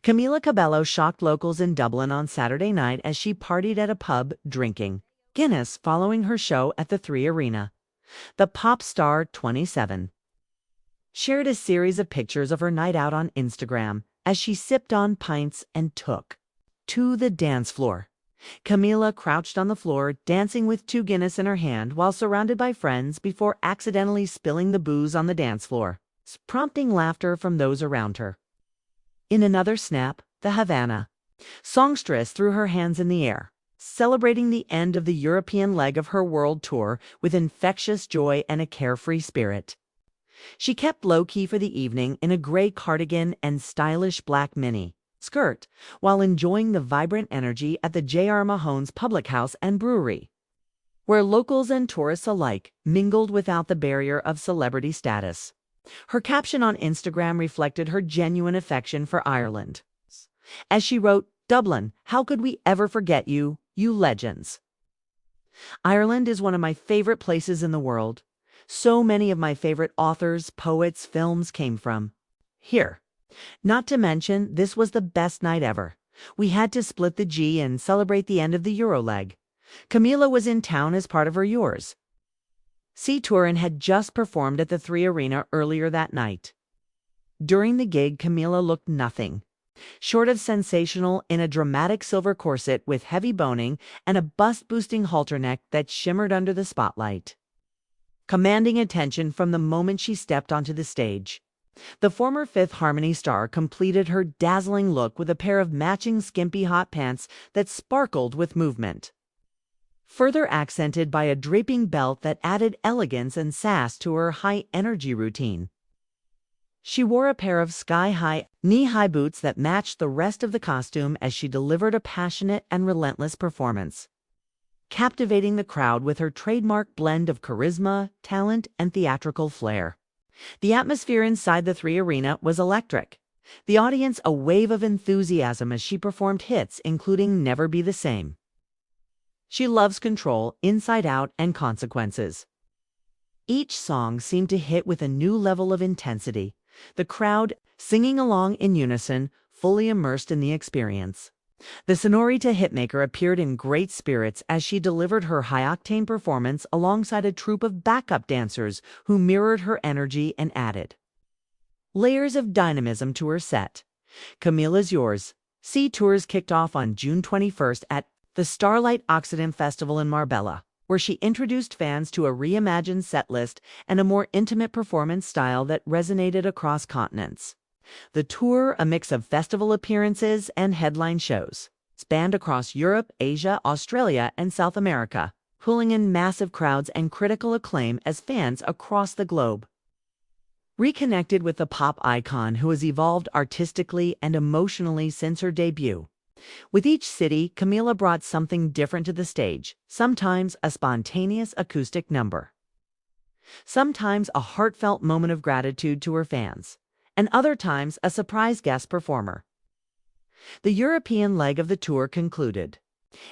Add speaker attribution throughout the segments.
Speaker 1: Camila Cabello shocked locals in Dublin on Saturday night as she partied at a pub drinking Guinness following her show at the 3Arena. The pop star, 27, shared a series of pictures of her night out on Instagram as she sipped on pints and took to the dance floor. Camila crouched on the floor, dancing with 2 Guinness in her hand while surrounded by friends before accidentally spilling the booze on the dance floor, prompting laughter from those around her. In another snap, the Havana songstress threw her hands in the air, celebrating the end of the European leg of her world tour with infectious joy and a carefree spirit. She kept low-key for the evening in a gray cardigan and stylish black mini skirt, while enjoying the vibrant energy at the J.R. Mahone's Public House and Brewery, where locals and tourists alike mingled without the barrier of celebrity status. Her caption on Instagram reflected her genuine affection for Ireland, as she wrote, "Dublin, how could we ever forget you, you legends? Ireland is one of my favorite places in the world. So many of my favorite authors, poets, films came from here. Not to mention, this was the best night ever. We had to split the G and celebrate the end of the Euro leg. Camila was in town as part of her Yours C tour and had just performed at the 3Arena earlier that night. During the gig, Camila looked nothing short of sensational in a dramatic silver corset with heavy boning and a bust-boosting halter neck that shimmered under the spotlight, commanding attention from the moment she stepped onto the stage. The former Fifth Harmony star completed her dazzling look with a pair of matching skimpy hot pants that sparkled with movement, further accented by a draping belt that added elegance and sass to her high-energy routine. She wore a pair of sky-high, knee-high boots that matched the rest of the costume as she delivered a passionate and relentless performance, captivating the crowd with her trademark blend of charisma, talent, and theatrical flair. The atmosphere inside the 3Arena was electric, the audience a wave of enthusiasm as she performed hits including Never Be the Same, She Loves Control, Inside Out, and Consequences. Each song seemed to hit with a new level of intensity, the crowd singing along in unison, fully immersed in the experience. The Sonorita hitmaker appeared in great spirits as she delivered her high-octane performance alongside a troupe of backup dancers who mirrored her energy and added layers of dynamism to her set. Camila's Yours C tours kicked off on June 21st at the Starlight Occident Festival in Marbella, where she introduced fans to a reimagined setlist and a more intimate performance style that resonated across continents. The tour, a mix of festival appearances and headline shows, spanned across Europe, Asia, Australia, and South America, pulling in massive crowds and critical acclaim as fans across the globe reconnected with the pop icon who has evolved artistically and emotionally since her debut. With each city, Camila brought something different to the stage, sometimes a spontaneous acoustic number, sometimes a heartfelt moment of gratitude to her fans, and other times a surprise guest performer. The European leg of the tour concluded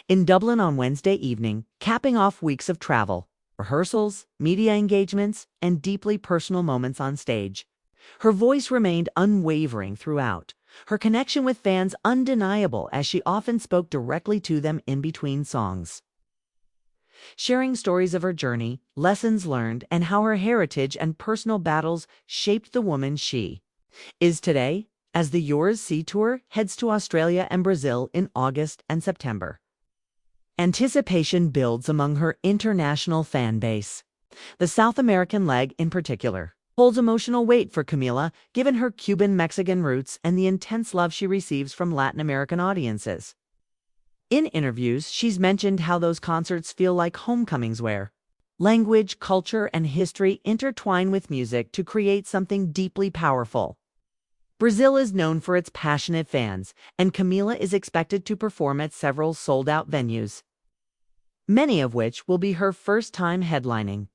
Speaker 1: in Dublin on Wednesday evening, capping off weeks of travel, rehearsals, media engagements, and deeply personal moments on stage. Her voice remained unwavering throughout, her connection with fans undeniable as she often spoke directly to them in between songs, sharing stories of her journey, lessons learned, and how her heritage and personal battles shaped the woman she is today, as the Yours C tour heads to Australia and Brazil in August and September. Anticipation builds among her international fan base. The South American leg, in particular, holds emotional weight for Camila, given her Cuban-Mexican roots and the intense love she receives from Latin American audiences. In interviews, she's mentioned how those concerts feel like homecomings where language, culture, and history intertwine with music to create something deeply powerful. Brazil is known for its passionate fans, and Camila is expected to perform at several sold-out venues, many of which will be her first time headlining.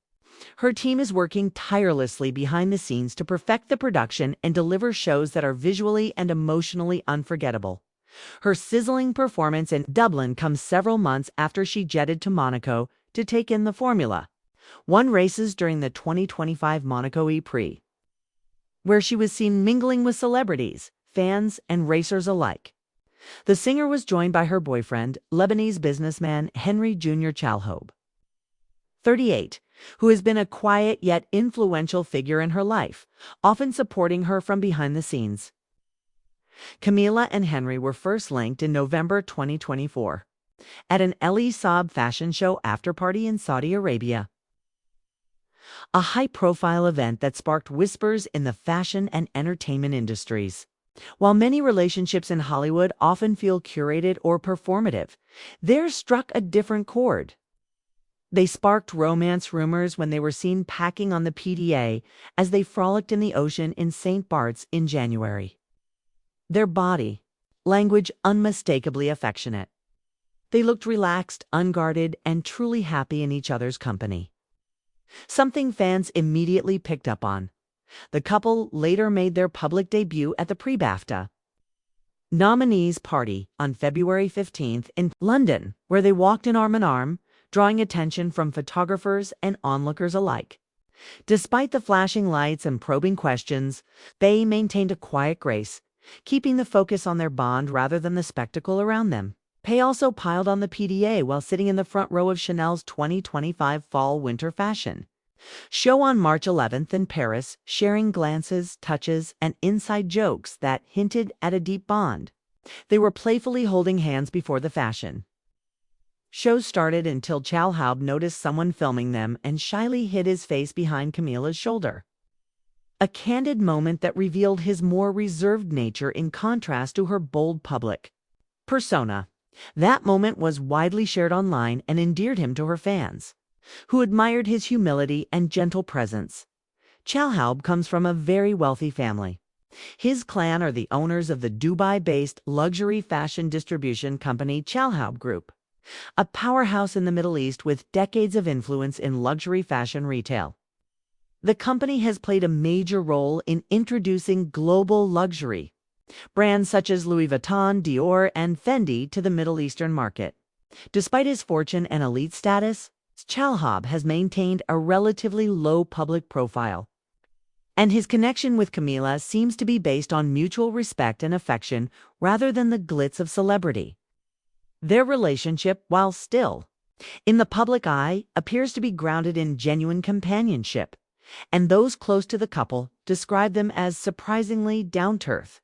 Speaker 1: Her team is working tirelessly behind the scenes to perfect the production and deliver shows that are visually and emotionally unforgettable. Her sizzling performance in Dublin comes several months after she jetted to Monaco to take in the Formula One races during the 2025 Monaco E-Prix, where she was seen mingling with celebrities, fans, and racers alike. The singer was joined by her boyfriend, Lebanese businessman Henry Jr. Chalhoub, 38, who has been a quiet yet influential figure in her life, often supporting her from behind the scenes. Camila and Henry were first linked in November 2024 at an El Saab fashion show after-party in Saudi Arabia, a high-profile event that sparked whispers in the fashion and entertainment industries. While many relationships in Hollywood often feel curated or performative, theirs struck a different chord. They sparked romance rumors when they were seen packing on the PDA as they frolicked in the ocean in St. Bart's in January. Their body language unmistakably affectionate. They looked relaxed, unguarded, and truly happy in each other's company. Something fans immediately picked up on. The couple later made their public debut at the pre-BAFTA nominees party on February 15th in London, where they walked in arm, drawing attention from photographers and onlookers alike. Despite the flashing lights and probing questions, they maintained a quiet grace, keeping the focus on their bond rather than the spectacle around them. Pei also piled on the PDA while sitting in the front row of Chanel's 2025 fall-winter fashion show on March 11th in Paris, sharing glances, touches, and inside jokes that hinted at a deep bond. They were playfully holding hands before the fashion show started until Chalhoub noticed someone filming them and shyly hid his face behind Camila's shoulder. A candid moment that revealed his more reserved nature in contrast to her bold public persona. That moment was widely shared online and endeared him to her fans, who admired his humility and gentle presence. Chalhoub comes from a very wealthy family. His clan are the owners of the Dubai-based luxury fashion distribution company Chalhoub Group, a powerhouse in the Middle East with decades of influence in luxury fashion retail. The company has played a major role in introducing global luxury brands such as Louis Vuitton, Dior, and Fendi to the Middle Eastern market. Despite his fortune and elite status, Chalhoub has maintained a relatively low public profile, and his connection with Camila seems to be based on mutual respect and affection rather than the glitz of celebrity. Their relationship, while still in the public eye, appears to be grounded in genuine companionship, and those close to the couple describe them as surprisingly down-to-earth.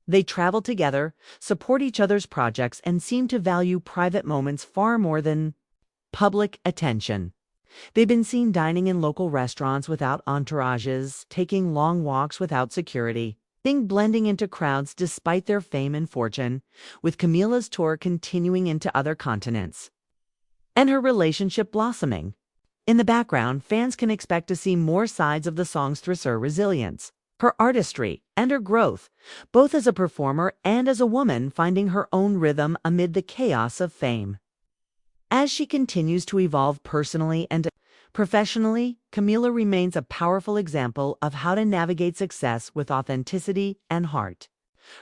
Speaker 1: They travel together, support each other's projects, and seem to value private moments far more than public attention. They've been seen dining in local restaurants without entourages, taking long walks without security, blending into crowds despite their fame and fortune, with Camila's tour continuing into other continents, and her relationship blossoming. In the background, fans can expect to see more sides of the songstress' resilience, her artistry, and her growth, both as a performer and as a woman finding her own rhythm amid the chaos of fame. As she continues to evolve personally and professionally, Camila remains a powerful example of how to navigate success with authenticity and heart.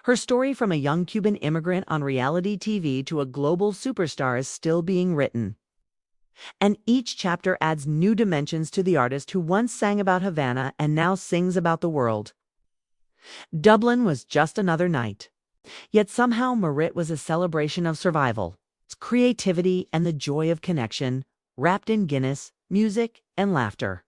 Speaker 1: Her story from a young Cuban immigrant on reality TV to a global superstar is still being written, and each chapter adds new dimensions to the artist who once sang about Havana and now sings about the world. Dublin was just another night, yet somehow Marit was a celebration of survival, creativity, and the joy of connection, wrapped in Guinness, music, and laughter.